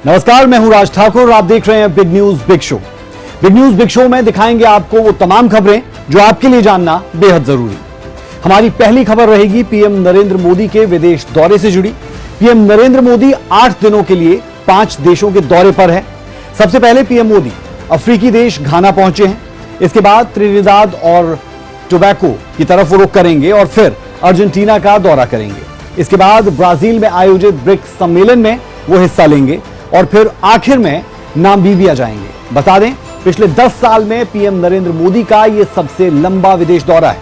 नमस्कार, मैं हूं राज ठाकुर और आप देख रहे हैं big news big show. Big news big show में दिखाएंगे आपको वो तमाम खबरें जो आपके लिए जानना बेहद जरूरी। हमारी पहली खबर रहेगी पीएम नरेंद्र मोदी के विदेश दौरे से जुड़ी। पीएम नरेंद्र मोदी 8 दिनों के लिए 5 देशों के दौरे पर है। सबसे पहले पीएम मोदी अफ्रीकी देश घाना पहुंचे हैं। इसके बाद त्रिनिदाद और टोबैको की तरफ वो रुख करेंगे और फिर अर्जेंटीना का दौरा करेंगे। इसके बाद ब्राजील में आयोजित ब्रिक्स सम्मेलन में वो हिस्सा लेंगे और फिर आखिर में नामीबिया जाएंगे। बता दें, पिछले 10 साल में पीएम नरेंद्र मोदी का यह सबसे लंबा विदेश दौरा है।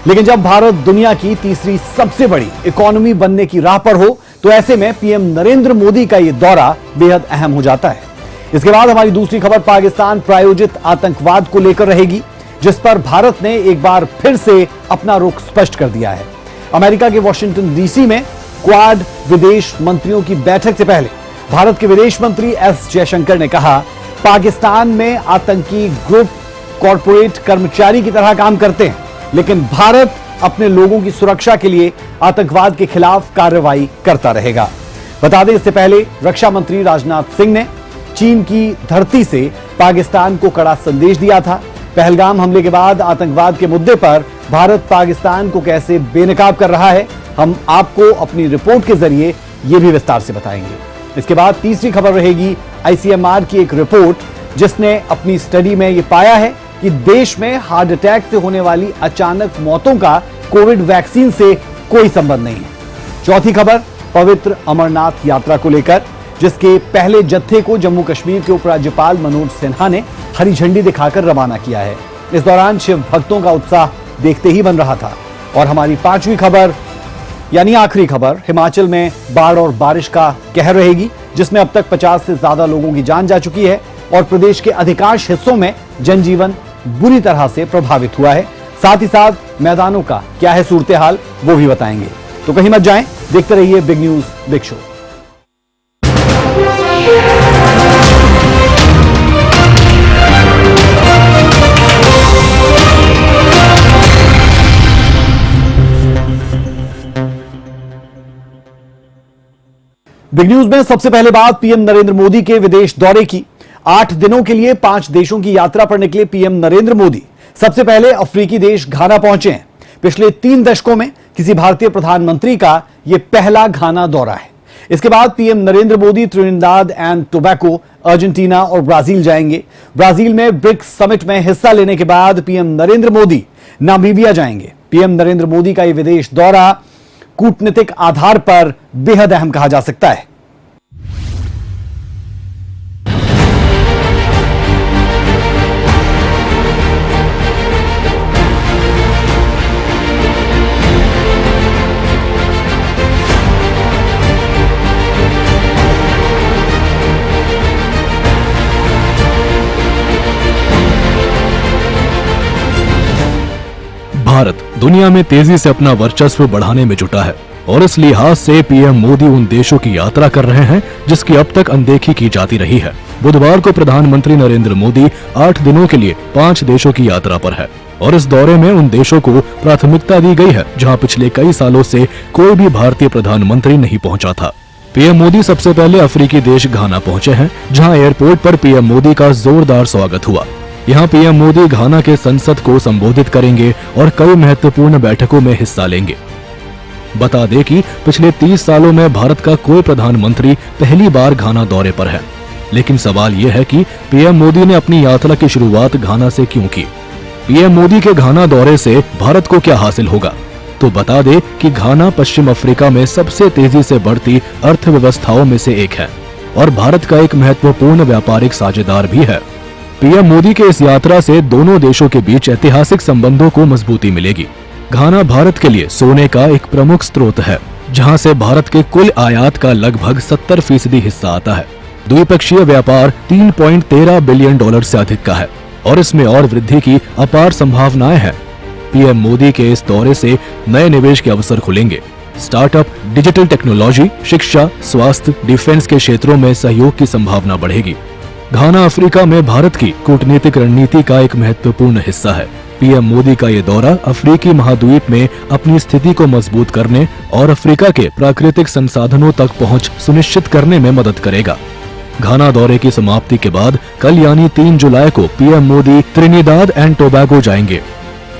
लेकिन जब भारत दुनिया की तीसरी सबसे बड़ी इकोनॉमी बनने की राह पर हो तो ऐसे में पीएम नरेंद्र मोदी का यह दौरा बेहद अहम हो जाता है। इसके बाद हमारी दूसरी खबर पाकिस्तान प्रायोजित आतंकवाद को लेकर रहेगी, जिस पर भारत ने एक बार फिर से अपना रुख स्पष्ट कर दिया है। अमेरिका के वॉशिंगटन डीसी में क्वाड विदेश मंत्रियों की बैठक से पहले भारत के विदेश मंत्री एस जयशंकर ने कहा, पाकिस्तान में आतंकी ग्रुप कॉरपोरेट कर्मचारी की तरह काम करते हैं, लेकिन भारत अपने लोगों की सुरक्षा के लिए आतंकवाद के खिलाफ कार्रवाई करता रहेगा। बता दें, इससे पहले रक्षा मंत्री राजनाथ सिंह ने चीन की धरती से पाकिस्तान को कड़ा संदेश दिया था। पहलगाम हमले के बाद आतंकवाद के मुद्दे पर भारत पाकिस्तान को कैसे बेनकाब कर रहा है, हम आपको अपनी रिपोर्ट के जरिए यह भी विस्तार से बताएंगे। इसके बाद तीसरी खबर रहेगी आईसीएमआर की एक रिपोर्ट, जिसने अपनी स्टडी में यह पाया है कि देश में हार्ट अटैक से होने वाली अचानक मौतों का कोविड वैक्सीन से कोई संबंध नहीं है। चौथी खबर पवित्र अमरनाथ यात्रा को लेकर, जिसके पहले जत्थे को जम्मू कश्मीर के उपराज्यपाल मनोज सिन्हा ने हरी झंडी दिखाकर रवाना किया है। इस दौरान शिव भक्तों का उत्साह देखते ही बन रहा था। और हमारी पांचवी खबर यानी आखिरी खबर, हिमाचल में बाढ़ और बारिश का कहर रहेगी, जिसमें अब तक 50 से ज्यादा लोगों की जान जा चुकी है और प्रदेश के अधिकांश हिस्सों में जनजीवन बुरी तरह से प्रभावित हुआ है। साथ ही साथ मैदानों का क्या है सूरत हाल, वो भी बताएंगे। तो कहीं मत जाएं, देखते रहिए big news big show. Big news में सबसे पहले बात पीएम नरेंद्र मोदी के विदेश दौरे की। 8 दिनों के लिए 5 देशों की यात्रा पर निकले पीएम नरेंद्र मोदी सबसे पहले अफ्रीकी देश घाना पहुंचे हैं। पिछले 3 दशकों में किसी भारतीय प्रधानमंत्री का यह पहला घाना दौरा है। इसके बाद PM Narendra Modi Trinidad and tobacco, Argentina और ब्राजील जाएंगे। ब्राजील में ब्रिक्स समिट में हिस्सा लेने के बाद पीएम नरेंद्र मोदी नामीबिया जाएंगे। पीएम नरेंद्र मोदी का यह विदेश दौरा कूटनीतिक आधार पर बेहद अहम कहा जा सकता है। भारत दुनिया में तेजी से अपना वर्चस्व बढ़ाने में जुटा है और इस लिहाज से पीएम मोदी उन देशों की यात्रा कर रहे हैं जिसकी अब तक अनदेखी की जाती रही है। बुधवार को प्रधानमंत्री नरेंद्र मोदी 8 दिनों के लिए 5 देशों की यात्रा पर है और इस दौरे में उन देशों को प्राथमिकता दी गई है जहां पिछले कई सालों से कोई भी भारतीय प्रधानमंत्री नहीं पहुंचा था। पीएम मोदी सबसे पहले अफ्रीकी देश घाना पहुंचे हैं, जहाँ एयरपोर्ट पर पीएम मोदी का जोरदार स्वागत हुआ। यहाँ पीएम मोदी घाना के संसद को संबोधित करेंगे और कई महत्वपूर्ण बैठकों में हिस्सा लेंगे। बता दें कि पिछले 30 सालों में भारत का कोई प्रधानमंत्री पहली बार घाना दौरे पर है। लेकिन सवाल यह है कि पीएम मोदी ने अपनी यात्रा की शुरुआत घाना से क्यों की? पीएम मोदी के घाना दौरे से भारत को क्या हासिल होगा? तो बता दें कि घाना पश्चिम अफ्रीका में सबसे तेजी से बढ़ती अर्थव्यवस्थाओं में से एक है और भारत का एक महत्वपूर्ण व्यापारिक साझेदार भी है। पीएम मोदी के इस यात्रा से दोनों देशों के बीच ऐतिहासिक संबंधों को मजबूती मिलेगी। घाना भारत के लिए सोने का एक प्रमुख स्रोत है, जहां से भारत के कुल आयात का लगभग 70% हिस्सा आता है। द्विपक्षीय व्यापार 3.13 बिलियन डॉलर से अधिक का है और इसमें और वृद्धि की अपार संभावनाएं हैं। पीएम मोदी के इस दौरे से नए निवेश के अवसर खुलेंगे। स्टार्टअप, डिजिटल टेक्नोलॉजी, शिक्षा, स्वास्थ्य, डिफेंस के क्षेत्रों में सहयोग की संभावना बढ़ेगी। घाना अफ्रीका में भारत की कूटनीतिक रणनीति का एक महत्वपूर्ण हिस्सा है। पीएम मोदी का ये दौरा अफ्रीकी महाद्वीप में अपनी स्थिति को मजबूत करने और अफ्रीका के प्राकृतिक संसाधनों तक पहुंच सुनिश्चित करने में मदद करेगा। घाना दौरे की समाप्ति के बाद कल यानी 3 जुलाई को PM Modi Trinidad and Tobago जाएंगे।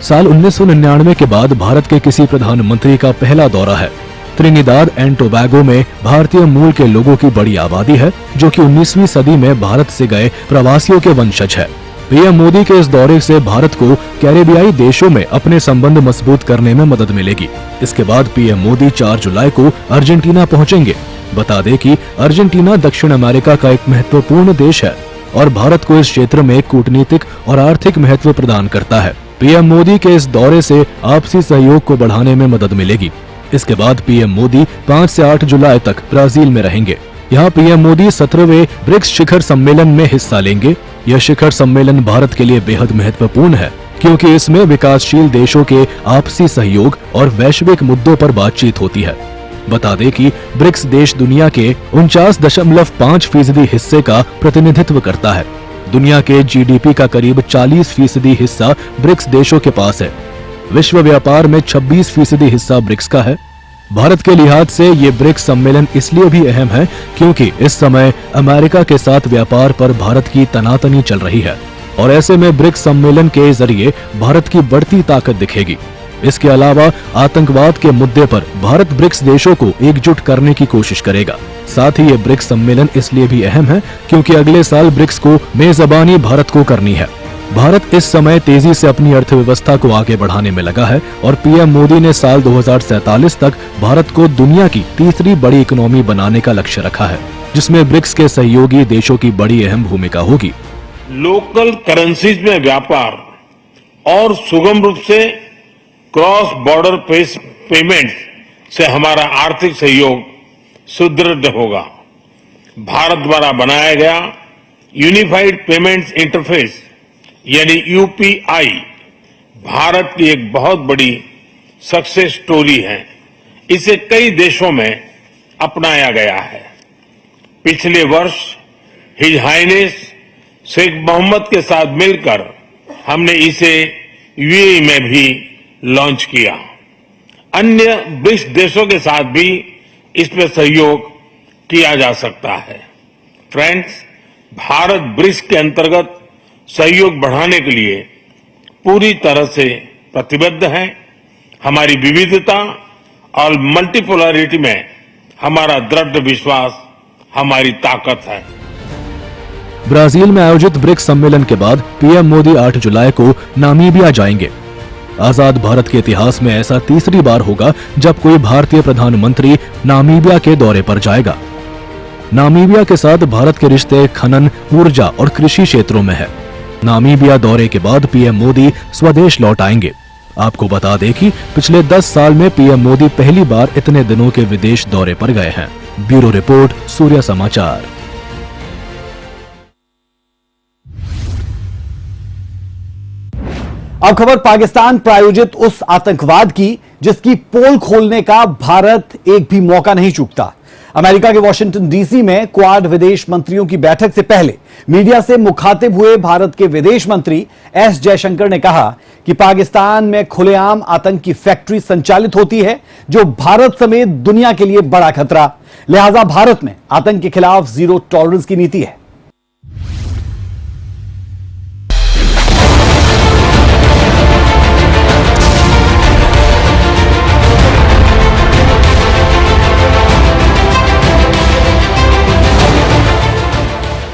साल 1999 के बाद भारत के किसी प्रधानमंत्री का पहला दौरा है। त्रिनिदाद एंड टोबैगो में भारतीय मूल के लोगों की बड़ी आबादी है, जो कि 19वीं सदी में भारत से गए प्रवासियों के वंशज है। पीएम मोदी के इस दौरे से भारत को कैरेबियाई देशों में अपने संबंध मजबूत करने में मदद मिलेगी। इसके बाद पीएम मोदी 4 जुलाई को अर्जेंटीना पहुंचेंगे। बता दें कि अर्जेंटीना दक्षिण अमेरिका का एक महत्वपूर्ण देश है और भारत को इस क्षेत्र में कूटनीतिक और आर्थिक महत्व प्रदान करता है। पीएम मोदी के इस दौरे से आपसी सहयोग को बढ़ाने में मदद मिलेगी। इसके बाद पीएम मोदी 5 से 8 जुलाई तक ब्राजील में रहेंगे। यहाँ पीएम मोदी 17वें ब्रिक्स शिखर सम्मेलन में हिस्सा लेंगे। यह शिखर सम्मेलन भारत के लिए बेहद महत्वपूर्ण है, क्योंकि इसमें विकासशील देशों के आपसी सहयोग और वैश्विक मुद्दों पर बातचीत होती है। बता दें कि ब्रिक्स देश दुनिया के 49.5% हिस्से का प्रतिनिधित्व करता है। दुनिया के जीडीपी का करीब 40% हिस्सा ब्रिक्स देशों के पास है। विश्व व्यापार में 26% हिस्सा ब्रिक्स का है। भारत के लिहाज से ये ब्रिक्स सम्मेलन इसलिए भी अहम है क्योंकि इस समय अमेरिका के साथ व्यापार पर भारत की तनातनी चल रही है और ऐसे में ब्रिक्स सम्मेलन के जरिए भारत की बढ़ती ताकत दिखेगी। इसके अलावा आतंकवाद के मुद्दे पर भारत ब्रिक्स देशों को एकजुट करने की कोशिश करेगा। साथ ही ये ब्रिक्स सम्मेलन इसलिए भी अहम है क्योंकि अगले साल ब्रिक्स को मेजबानी भारत को करनी है। भारत इस समय तेजी से अपनी अर्थव्यवस्था को आगे बढ़ाने में लगा है और पीएम मोदी ने साल 2047 तक भारत को दुनिया की तीसरी बड़ी इकोनॉमी बनाने का लक्ष्य रखा है, जिसमें ब्रिक्स के सहयोगी देशों की बड़ी अहम भूमिका होगी। लोकल करेंसीज में व्यापार और सुगम रूप से क्रॉस बॉर्डर पेमेंट से हमारा आर्थिक सहयोग सुदृढ़ होगा। भारत द्वारा बनाया गया यूनिफाइड पेमेंट्स इंटरफेस यानी यूपीआई भारत की एक बहुत बड़ी सक्सेस स्टोरी है। इसे कई देशों में अपनाया गया है। पिछले वर्ष हिज हाइनेस शेख मोहम्मद के साथ मिलकर हमने इसे यूएई में भी लॉन्च किया। अन्य ब्रिक्स देशों के साथ भी इसमें सहयोग किया जा सकता है। फ्रेंड्स, भारत ब्रिक्स के अंतर्गत सहयोग बढ़ाने के लिए पूरी तरह से प्रतिबद्ध है। हमारी विविधता और मल्टीपोलरिटी में हमारा दृढ़ विश्वास हमारी ताकत है। ब्राजील में आयोजित ब्रिक्स सम्मेलन के बाद पीएम मोदी 8 जुलाई को नामीबिया जाएंगे। आजाद भारत के इतिहास में ऐसा तीसरी बार होगा जब कोई भारतीय प्रधानमंत्री नामीबिया के दौरे पर जाएगा। नामीबिया के साथ भारत के रिश्ते खनन, ऊर्जा और कृषि क्षेत्रों में है। नामीबिया दौरे के बाद पीएम मोदी स्वदेश लौट आएंगे। आपको बता दें कि पिछले 10 साल में पीएम मोदी पहली बार इतने दिनों के विदेश दौरे पर गए हैं। ब्यूरो रिपोर्ट, सूर्य समाचार। अब खबर पाकिस्तान प्रायोजित उस आतंकवाद की जिसकी पोल खोलने का भारत एक भी मौका नहीं चूकता। अमेरिका के वॉशिंगटन डीसी में क्वाड विदेश मंत्रियों की बैठक से पहले मीडिया से मुखातिब हुए भारत के विदेश मंत्री एस जयशंकर ने कहा कि पाकिस्तान में खुलेआम आतंक की फैक्ट्री संचालित होती है, जो भारत समेत दुनिया के लिए बड़ा खतरा। लिहाजा भारत में आतंक के खिलाफ जीरो टॉलरेंस की नीति है।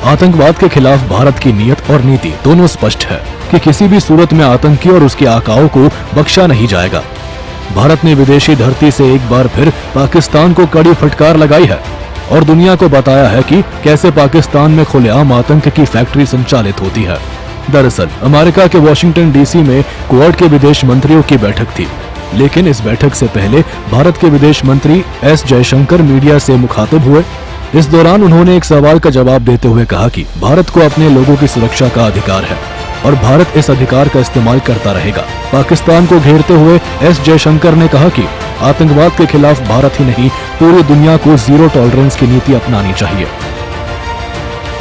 आतंकवाद के खिलाफ भारत की नीयत और नीति दोनों स्पष्ट है कि किसी भी सूरत में आतंकी और उसके आकाओं को बख्शा नहीं जाएगा। भारत ने विदेशी धरती से एक बार फिर पाकिस्तान को कड़ी फटकार लगाई है और दुनिया को बताया है कि कैसे पाकिस्तान में खुलेआम आतंक की फैक्ट्री संचालित होती है। दरअसल अमेरिका के वॉशिंगटन डीसी में क्वाड के विदेश मंत्रियों की बैठक थी, लेकिन इस बैठक से पहले भारत के विदेश मंत्री एस जयशंकर मीडिया से मुखातिब हुए। इस दौरान उन्होंने एक सवाल का जवाब देते हुए कहा कि भारत को अपने लोगों की सुरक्षा का अधिकार है और भारत इस अधिकार का इस्तेमाल करता रहेगा। पाकिस्तान को घेरते हुए एस जयशंकर ने कहा कि आतंकवाद के खिलाफ भारत ही नहीं पूरी दुनिया को जीरो टॉलरेंस की नीति अपनानी चाहिए।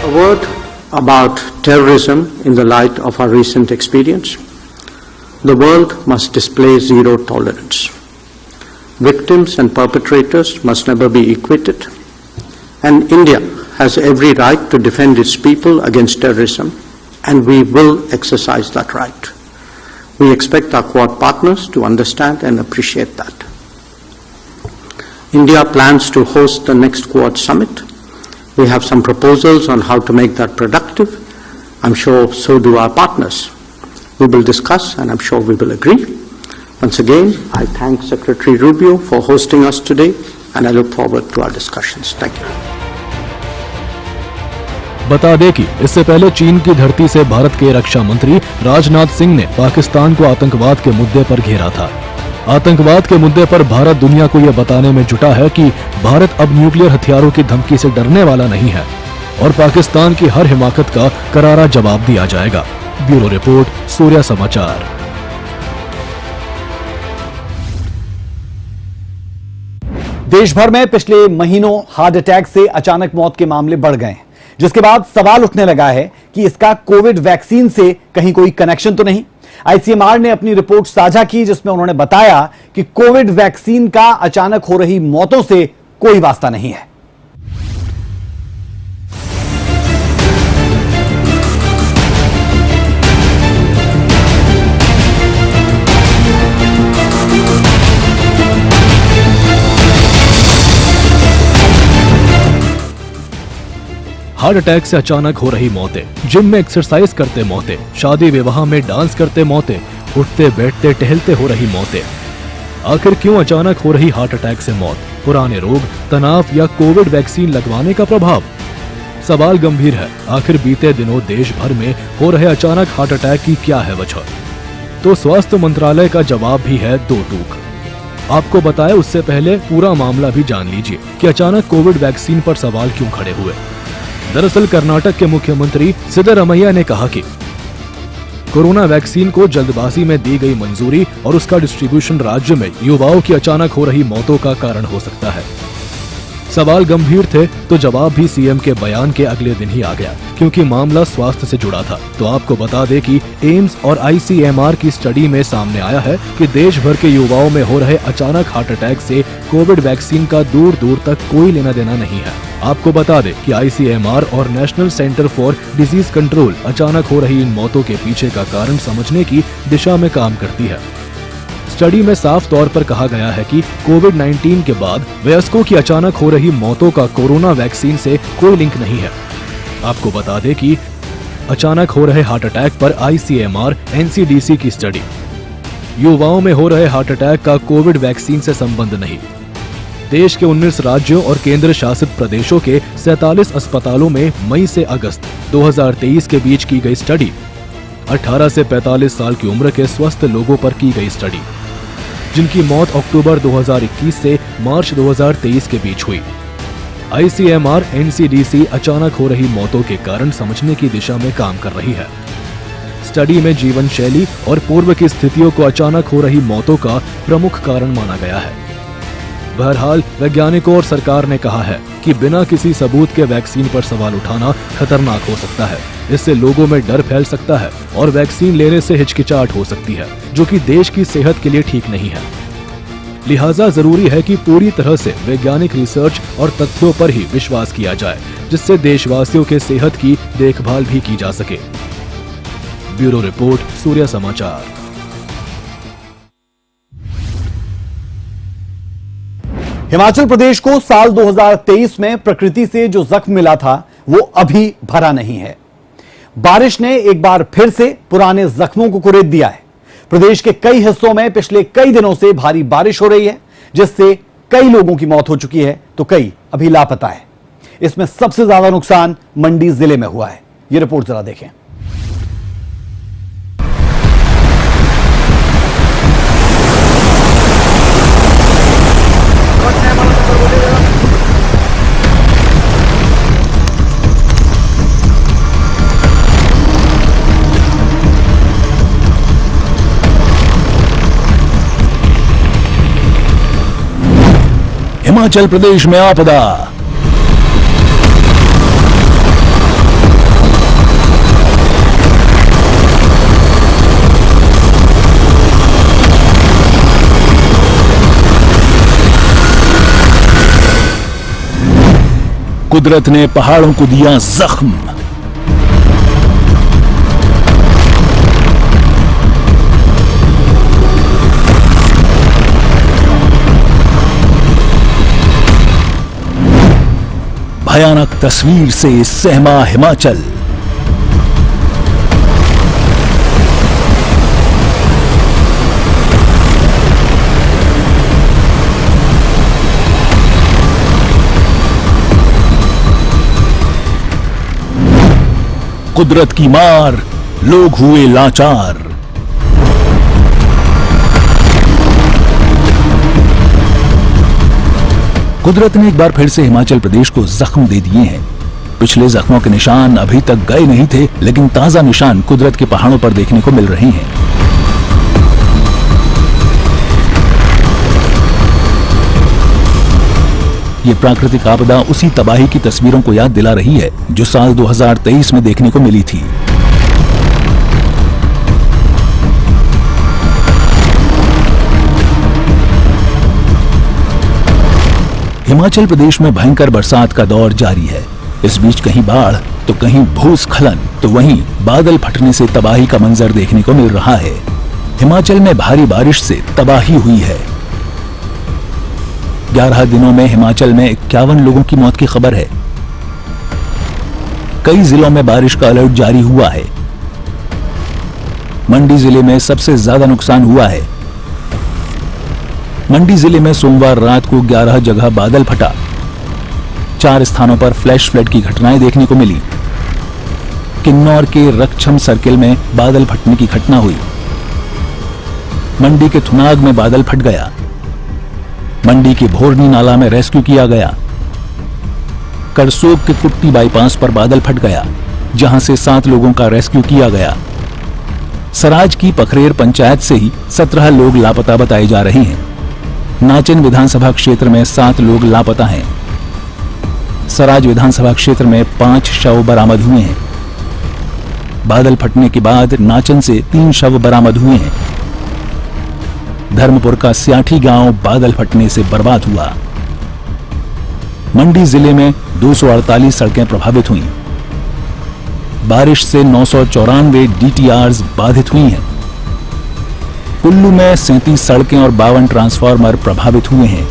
A word about terrorism in the light of our recent experience. The world must display zero tolerance. Victims and perpetrators must never be equated. And India has every right to defend its people against terrorism, and we will exercise that right. We expect our Quad partners to understand and appreciate that. India plans to host the next Quad summit. We have some proposals on how to make that productive. I'm sure so do our partners. We will discuss, and I'm sure we will agree. Once again, I thank Secretary Rubio for hosting us today, and I look forward to our discussions. Thank you. बता दें कि इससे पहले चीन की धरती से भारत के रक्षा मंत्री राजनाथ सिंह ने पाकिस्तान को आतंकवाद के मुद्दे पर घेरा था। आतंकवाद के मुद्दे पर भारत दुनिया को यह बताने में जुटा है कि भारत अब न्यूक्लियर हथियारों की धमकी से डरने वाला नहीं है और पाकिस्तान की हर हिमाकत का करारा जवाब दिया जाएगा। ब्यूरो रिपोर्ट, सूर्या समाचार। देश भर में पिछले महीनों हार्ट अटैक से अचानक मौत के मामले बढ़ गए, जिसके बाद सवाल उठने लगा है कि इसका कोविड वैक्सीन से कहीं कोई कनेक्शन तो नहीं। आईसीएमआर ने अपनी रिपोर्ट साझा की, जिसमें उन्होंने बताया कि कोविड वैक्सीन का अचानक हो रही मौतों से कोई वास्ता नहीं है। हार्ट अटैक से अचानक हो रही मौतें, जिम में एक्सरसाइज करते मौतें, शादी विवाह में डांस करते मौतें, उठते बैठते टहलते हो रही मौतें। आखिर क्यों अचानक हो रही हार्ट अटैक से मौत? पुराने रोग, तनाव या कोविड वैक्सीन लगवाने का प्रभाव? सवाल गंभीर है। आखिर बीते दिनों देश भर में हो रहे अचानक हार्ट अटैक की क्या है वजह? तो स्वास्थ्य मंत्रालय का जवाब भी है दो टूक। आपको बताएं उससे पहले पूरा मामला भी जान लीजिए कि अचानक कोविड वैक्सीन पर सवाल क्यों खड़े हुए। दरअसल कर्नाटक के मुख्यमंत्री सिद्धरामैया ने कहा कि कोरोना वैक्सीन को जल्दबाजी में दी गई मंजूरी और उसका डिस्ट्रीब्यूशन राज्य में युवाओं की अचानक हो रही मौतों का कारण हो सकता है। सवाल गंभीर थे तो जवाब भी सीएम के बयान के अगले दिन ही आ गया, क्योंकि मामला स्वास्थ्य से जुड़ा था। तो आपको बता दें कि एम्स और आईसीएमआर की स्टडी में सामने आया है कि देश भर के युवाओं में हो रहे अचानक हार्ट अटैक से कोविड वैक्सीन का दूर दूर तक कोई लेना देना नहीं है। आपको बता दें कि आईसीएमआर और national centre for disease control अचानक हो रही इन मौतों के पीछे का कारण समझने की दिशा में काम करती है। स्टडी में साफ तौर पर कहा गया है कि कोविड-19 के बाद वयस्कों की अचानक हो रही मौतों का कोरोना वैक्सीन से कोई लिंक नहीं है। आपको बता दें कि अचानक हो रहे हार्ट अटैक पर आईसीएमआर एनसीडीसी की स्टडी, युवाओं में हो रहे हार्ट अटैक का कोविड वैक्सीन से संबंध नहीं। देश के 19 राज्यों और केंद्र शासित प्रदेशों के 47 अस्पतालों में मई से अगस्त 2023 के बीच की गई स्टडी, 18 से 45 साल की उम्र के स्वस्थ लोगों पर की गई स्टडी, जिनकी मौत अक्टूबर 2021 से मार्च 2023 के बीच हुई। आईसीएमआर एनसीडीसी अचानक हो रही मौतों के कारण समझने की दिशा में काम कर रही है। स्टडी में जीवन शैली और पूर्व की स्थितियों को अचानक हो रही मौतों का प्रमुख कारण माना गया है। बहरहाल वैज्ञानिकों और सरकार ने कहा है कि बिना किसी सबूत के वैक्सीन पर सवाल उठाना खतरनाक हो सकता है। इससे लोगों में डर फैल सकता है और वैक्सीन लेने से हिचकिचाहट हो सकती है, जो कि देश की सेहत के लिए ठीक नहीं है। लिहाजा जरूरी है कि पूरी तरह से वैज्ञानिक रिसर्च और तथ्यों पर ही विश्वास किया जाए, जिससे देशवासियों के सेहत की देखभाल भी की जा सके। ब्यूरो रिपोर्ट, सूर्या समाचार। हिमाचल प्रदेश को साल 2023 में प्रकृति से जो जख्म मिला था वो अभी भरा नहीं है। बारिश ने एक बार फिर से पुराने जख्मों को कुरेद दिया है। प्रदेश के कई हिस्सों में पिछले कई दिनों से भारी बारिश हो रही है, जिससे कई लोगों की मौत हो चुकी है तो कई अभी लापता है। इसमें सबसे ज्यादा नुकसान मंडी जिले में हुआ है। यह रिपोर्ट जरा देखें। हिमाचल प्रदेश में आपदा। कुदरत ने पहाड़ों को दिया जख्म। भयानक तस्वीर से सहमा हिमाचल। कुदरत की मार, लोग हुए लाचार। कुदरत ने एक बार फिर से हिमाचल प्रदेश को जख्म दे दिए हैं। पिछले जख्मों के निशान अभी तक गए नहीं थे, लेकिन ताजा निशान कुदरत के पहाड़ों पर देखने को मिल रहे हैं। ये प्राकृतिक आपदा उसी तबाही की तस्वीरों को याद दिला रही है जो साल 2023 में देखने को मिली थी। हिमाचल प्रदेश में भयंकर बरसात का दौर जारी है। इस बीच कहीं बाढ़ तो कहीं भूस्खलन, तो वहीं बादल फटने से तबाही का मंजर देखने को मिल रहा है। हिमाचल में भारी बारिश से तबाही हुई है। 11 दिनों में हिमाचल में 51 लोगों की मौत की खबर है। कई जिलों में बारिश का अलर्ट जारी हुआ है। मंडी जिले में सबसे ज्यादा नुकसान हुआ है। मंडी जिले में सोमवार रात को 11 जगह बादल फटा। 4 स्थानों पर फ्लैश फ्लड की घटनाएं देखने को मिली। किन्नौर के रक्षम सर्किल में बादल फटने की घटना हुई। मंडी के थुनाग में बादल फट गया। मंडी के भोरनी नाला में रेस्क्यू किया गया। करसोग के कुट्टी बाईपास पर बादल फट गया, जहां से 7 लोगों का रेस्क्यू किया गया। सराज की पखरेर पंचायत से ही 17 लोग लापता बताए जा रहे हैं। नाचन विधानसभा क्षेत्र में 7 लोग लापता हैं। सराज विधानसभा क्षेत्र में 5 शव बरामद हुए हैं। बादल फटने के बाद नाचन से 3 शव बरामद हुए हैं। धर्मपुर का स्याठी गांव बादल फटने से बर्बाद हुआ। मंडी जिले में 248 सड़कें प्रभावित हुई। बारिश से 994 डीटीआर्स बाधित हुई हैं। कुल्लू में 37 सड़कें और 52 ट्रांसफार्मर प्रभावित हुए हैं।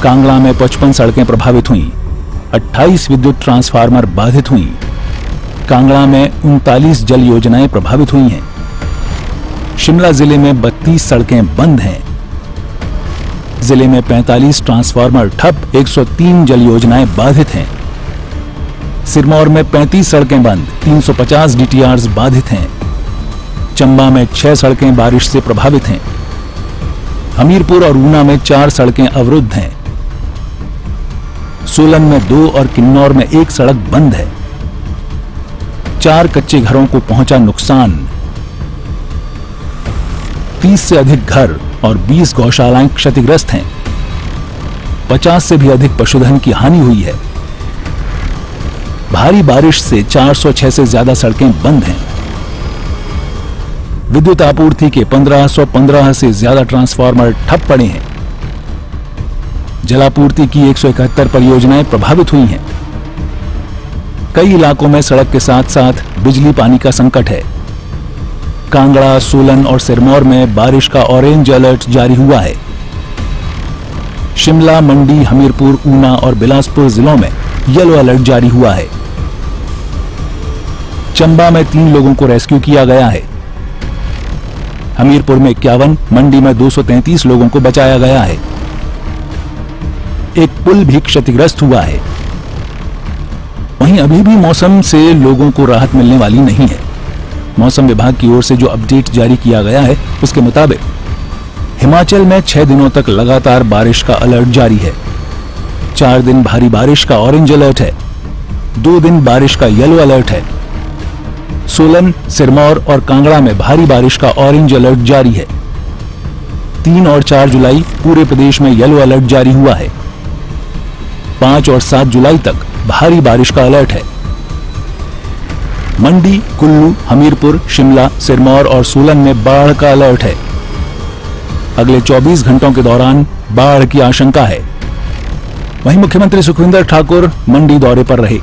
कांगड़ा में 55 सड़कें प्रभावित हुई। 28 विद्युत ट्रांसफार्मर बाधित हुई। कांगड़ा में 39 जल योजनाएं प्रभावित हुई हैं। शिमला जिले में 32 सड़कें बंद हैं। जिले में 45 ट्रांसफार्मर ठप, 103 जल योजनाएं बाधित हैं। सिरमौर में 35 सड़कें बंद, 350 डीटीआर्स बाधित हैं। चंबा में 6 सड़कें बारिश से प्रभावित हैं। हमीरपुर और ऊना में 4 सड़कें अवरुद्ध हैं। सोलन में 2 और किन्नौर में 1 सड़क बंद है। 4 कच्चे घरों को पहुंचा नुकसान। 30 से अधिक घर और 20 गौशालाएं क्षतिग्रस्त हैं। 50 से भी अधिक पशुधन की हानि हुई है। भारी बारिश से 406 से ज्यादा सड़कें बंद हैं। विद्युत आपूर्ति के 1515 से ज्यादा ट्रांसफार्मर ठप पड़े हैं। जलापूर्ति की 171 परियोजनाएं प्रभावित हुई हैं। कई इलाकों में सड़क के साथ साथ बिजली पानी का संकट है। कांगड़ा, सोलन और सिरमौर में बारिश का ऑरेंज अलर्ट जारी हुआ है। शिमला, मंडी, हमीरपुर, ऊना और बिलासपुर जिलों में येलो अलर्ट जारी हुआ है। चंबा में 3 लोगों को रेस्क्यू किया गया है। हमीरपुर में 51, मंडी में 233 लोगों को बचाया गया है। एक पुल भी क्षतिग्रस्त हुआ है। वहीं अभी भी मौसम से लोगों को राहत मिलने वाली नहीं है। मौसम विभाग की ओर से जो अपडेट जारी किया गया है उसके मुताबिक हिमाचल में 6 दिनों तक लगातार बारिश का अलर्ट जारी है। 4 दिन भारी बारिश का ऑरेंज अलर्ट है। 2 दिन बारिश का येलो अलर्ट है। सोलन, सिरमौर और कांगड़ा में भारी बारिश का ऑरेंज अलर्ट जारी है। 3 और 4 जुलाई पूरे प्रदेश में येलो अलर्ट जारी हुआ है। 5 और 7 जुलाई तक भारी बारिश का अलर्ट है। मंडी, कुल्लू, हमीरपुर, शिमला, सिरमौर और सोलन में बाढ़ का अलर्ट है। अगले 24 घंटों के दौरान बाढ़ की आशंका है। वहीं मुख्यमंत्री सुखविंदर ठाकुर मंडी दौरे पर रहे।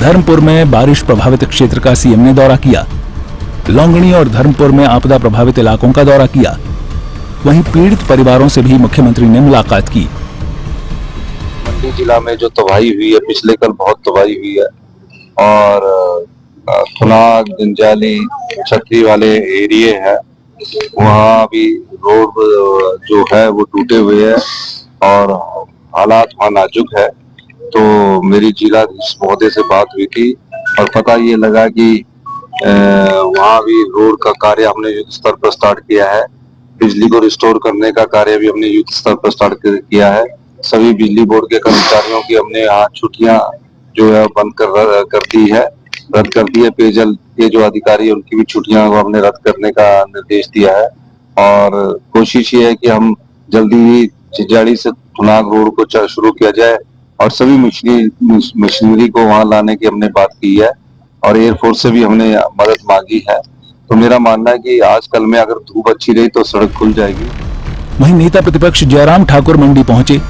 धर्मपुर में बारिश प्रभावित क्षेत्र का सीएम ने दौरा किया। लौंगणी और धर्मपुर में आपदा प्रभावित इलाकों का दौरा किया। वहीं पीड़ित परिवारों से भी मुख्यमंत्री ने मुलाकात की। मंडी जिला में जो तबाही हुई है, पिछले कल बहुत तबाही हुई है और थुनाग, जंजाली, छतरी वाले एरिए है, वहाँ भी रोड जो है वो टूटे हुए है और हालात वहाँ नाजुक है। तो मेरी जिलाधीश महोदय से बात हुई थी और पता ये लगा कि वहाँ भी रोड का कार्य हमने युद्ध स्तर पर स्टार्ट किया है। बिजली को रिस्टोर करने का कार्य भी हमने युद्ध स्तर पर स्टार्ट किया है। सभी बिजली बोर्ड के कर्मचारियों की हमने यहाँ छुट्टियां जो है बंद कर दी है, रद्द कर दी है। पेयजल के जो अधिकारी है उनकी भी छुट्टियां को हमने रद्द करने का निर्देश दिया है और कोशिश ये है कि हम जल्दी ही चिंजाड़ी से थुनाग रोड को शुरू किया जाए और सभी मशीनरी को वहां लाने की हमने बात की है और एयरफोर्स से भी हमने मदद मांगी है। तो मेरा मानना है कि आजकल में अगर धूप अच्छी रही तो सड़क खुल जाएगी। वहीं नेता प्रतिपक्ष जयराम ठाकुर मंडी पहुंचे,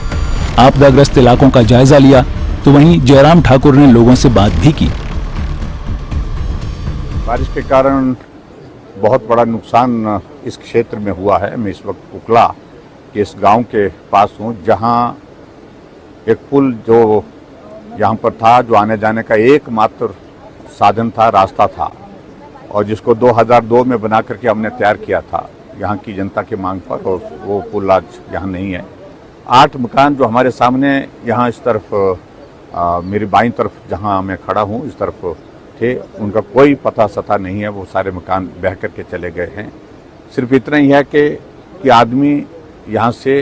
आपदाग्रस्त इलाकों का जायजा लिया। तो वहीं जयराम ठाकुर ने लोगों से बात भी की। बारिश के कारण बहुत बड़ा नुकसान इस क्षेत्र में हुआ है। मैं इस वक्त उकला के इस गांव के पास हूं, जहां एक पुल जो यहां पर था, जो आने जाने का एकमात्र साधन था, रास्ता था, और जिसको 2002 में बना करके हमने तैयार किया था यहाँ की जनता की मांग पर, और वो पुल आज यहाँ नहीं है। 8 मकान जो हमारे सामने यहाँ इस तरफ मेरी बाईं तरफ जहाँ मैं खड़ा हूँ इस तरफ थे, उनका कोई पता सता नहीं है। वो सारे मकान बह करके चले गए हैं। सिर्फ इतना ही है कि आदमी यहाँ से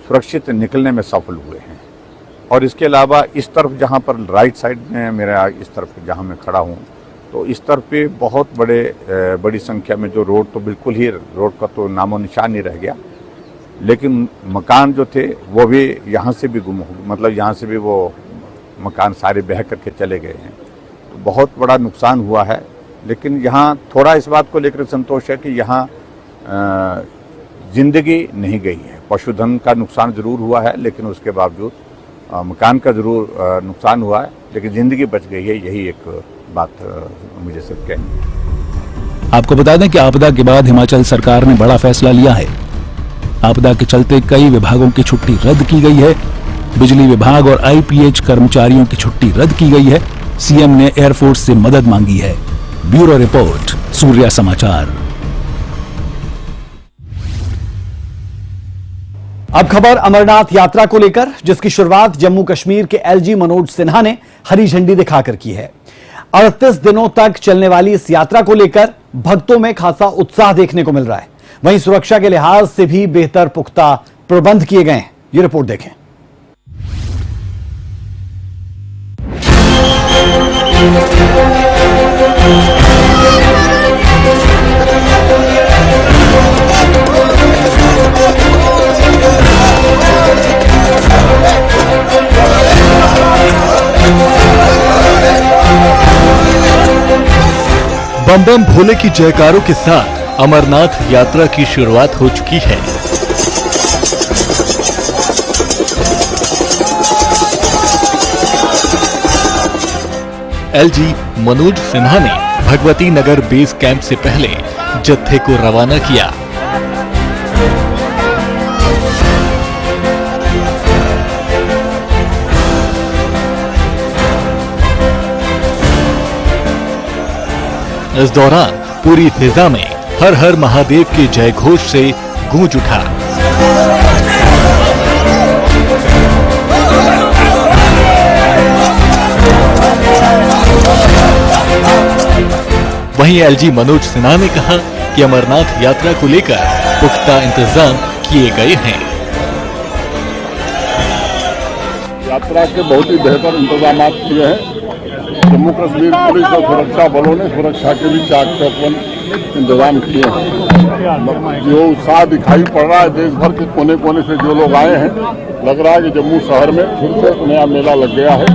सुरक्षित निकलने में सफल हुए हैं। और इसके अलावा इस तरफ जहाँ पर राइट साइड में मेरा, इस तरफ जहाँ मैं खड़ा हूँ, तो इस तरफ पे बहुत बड़ी संख्या में जो रोड तो बिल्कुल ही, रोड का तो नामो निशान नहीं रह गया, लेकिन मकान जो थे वो भी यहाँ से भी गुम हो, मतलब यहाँ से भी वो मकान सारे बह करके चले गए हैं। तो बहुत बड़ा नुकसान हुआ है। लेकिन यहाँ थोड़ा इस बात को लेकर संतोष है कि यहाँ जिंदगी नहीं गई है। पशुधन का नुकसान जरूर हुआ है, लेकिन उसके बावजूद मकान का जरूर नुकसान हुआ है, लेकिन जिंदगी बच गई है। यही एक बात मुझे सिर्फ कहनी है। आपको बता दें कि आपदा के बाद हिमाचल सरकार ने बड़ा फैसला लिया है। आपदा के चलते कई विभागों की छुट्टी रद्द की गई है। बिजली विभाग और आईपीएच कर्मचारियों की छुट्टी रद्द की गई है। सीएम ने एयरफोर्स से मदद मांगी है। ब्यूरो रिपोर्ट, सूर्या समाचार। अब खबर अमरनाथ यात्रा को लेकर, जिसकी शुरुआत जम्मू कश्मीर के एलजी मनोज सिन्हा ने हरी झंडी दिखाकर की है। 38 दिनों तक चलने वाली इस यात्रा को लेकर भक्तों में खासा उत्साह देखने को मिल रहा है। वहीं सुरक्षा के लिहाज से भी बेहतर पुख्ता प्रबंध किए गए हैं। ये रिपोर्ट देखें। बम बम भोले की जयकारों के साथ अमरनाथ यात्रा की शुरुआत हो चुकी है। एलजी मनोज सिन्हा ने भगवती नगर बेस कैंप से पहले जत्थे को रवाना किया। इस दौरान पूरी फिजा में हर हर महादेव के जय घोष से गूंज उठा। वहीं एलजी मनोज सिन्हा ने कहा कि अमरनाथ यात्रा को लेकर पुख्ता इंतजाम किए गए हैं। यात्रा के बहुत ही बेहतर इंतजाम किए हैं। जम्मू कश्मीर पुलिस और सुरक्षा बलों ने सुरक्षा के भी चाक चौबंद इंतजाम किए हैं। जो उत्साह दिखाई पड़ रहा है देश भर के कोने कोने से जो लोग आए हैं, लग रहा है कि जम्मू शहर में फिर से नया मेला लग गया है।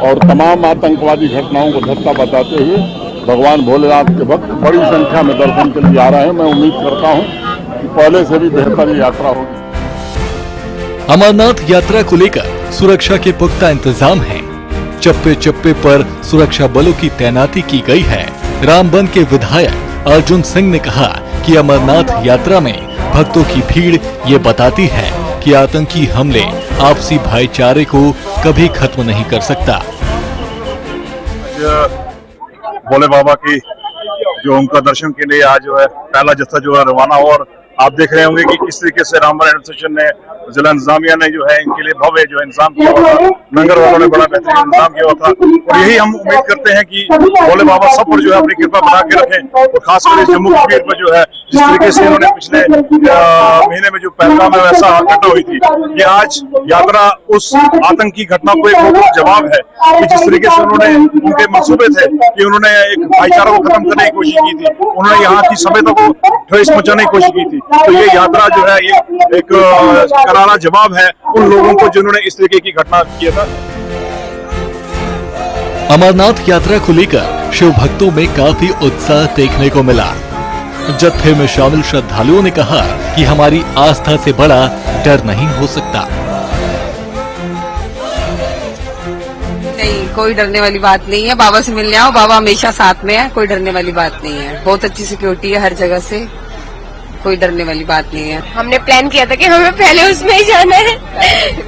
और तमाम आतंकवादी घटनाओं को धक्का बताते हुए भगवान भोलेनाथ के भक्त बड़ी संख्या में दर्शन के लिए आ रहे हैं। मैं उम्मीद करता हूँ कि पहले से भी बेहतर यात्रा होगी। अमरनाथ यात्रा को लेकर सुरक्षा के पुख्ता इंतजाम हैं। चप्पे चप्पे पर सुरक्षा बलों की तैनाती की गई है। रामबन के विधायक अर्जुन सिंह ने कहा कि अमरनाथ यात्रा में भक्तों की भीड़ ये बताती है कि आतंकी हमले आपसी भाईचारे को कभी खत्म नहीं कर सकता। भोले बाबा की जो उनका दर्शन के लिए आज जो है पहला जत्था जो है रवाना, और आप देख रहे होंगे कि किस तरीके से रामबन एडमिनिस्ट्रेशन ने, जिला इंतजामिया ने जो है इनके लिए भव्य जो है इंतजाम किया हुआ था। लंगर वालों ने बड़ा बेहतरीन इंतजाम किया हुआ था, और यही हम उम्मीद करते हैं कि भोले बाबा सब पर जो है अपनी कृपा बना के रखें, और खासकर इस जम्मू कश्मीर पर जो है जिस तरीके से इन्होंने पिछले महीने में जो पहलगाम में वैसा घटना हुई थी, ये आज यात्रा उस आतंकी घटना को एक बहुत जवाब है कि जिस तरीके से उन्होंने, उनके मंसूबे थे कि उन्होंने एक भाईचारा को खत्म करने की कोशिश की थी, उन्होंने यहाँ की सभ्यता को ठेस पहुंचाने की कोशिश की थी। तो ये यात्रा जो है ये एक करारा जवाब है उन लोगों को जिन्होंने इस तरीके की घटना किया था। अमरनाथ यात्रा को लेकर शिव भक्तों में काफी उत्साह देखने को मिला। जत्थे में शामिल श्रद्धालुओं ने कहा कि हमारी आस्था से बड़ा डर नहीं हो सकता। नहीं, कोई डरने वाली बात नहीं है। बाबा से मिलने आओ, बाबा हमेशा साथ में है, कोई डरने वाली बात नहीं है। बहुत अच्छी सिक्योरिटी है हर जगह से, कोई डरने वाली बात नहीं है। हमने प्लान किया था कि हमें पहले उसमें ही जाना है,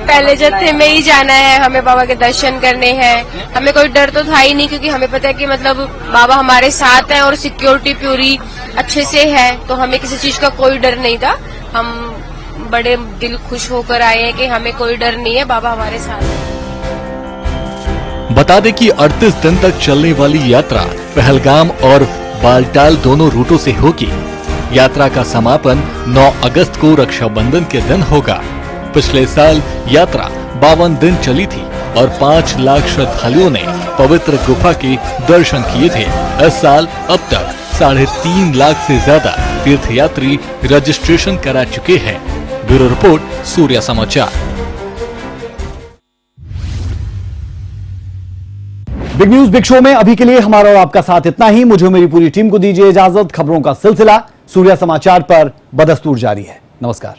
पहले जत्थे में ही जाना है, हमें बाबा के दर्शन करने हैं। हमें कोई डर तो था ही नहीं, क्योंकि हमें पता है कि मतलब बाबा हमारे साथ हैं और सिक्योरिटी पूरी अच्छे से है, तो हमें किसी चीज का कोई डर नहीं था। हम बड़े दिल खुश होकर आए हैं कि हमें कोई डर नहीं है, बाबा हमारे साथ है। बता दें कि 38 दिन तक चलने वाली यात्रा पहलगाम और बालटाल दोनों रूटों से होगी। यात्रा का समापन 9 अगस्त को रक्षाबंधन के दिन होगा। पिछले साल यात्रा 52 दिन चली थी और 5 लाख श्रद्धालुओं ने पवित्र गुफा के दर्शन किए थे। इस साल अब तक 3.5 लाख से ज्यादा तीर्थयात्री रजिस्ट्रेशन करा चुके हैं। ब्यूरो रिपोर्ट, सूर्या समाचार। बिग न्यूज बिग शो में अभी के लिए हमारा और आपका साथ इतना ही। मुझे मेरी पूरी टीम को दीजिए इजाजत। खबरों का सिलसिला सूर्या समाचार पर बदस्तूर जारी है। नमस्कार।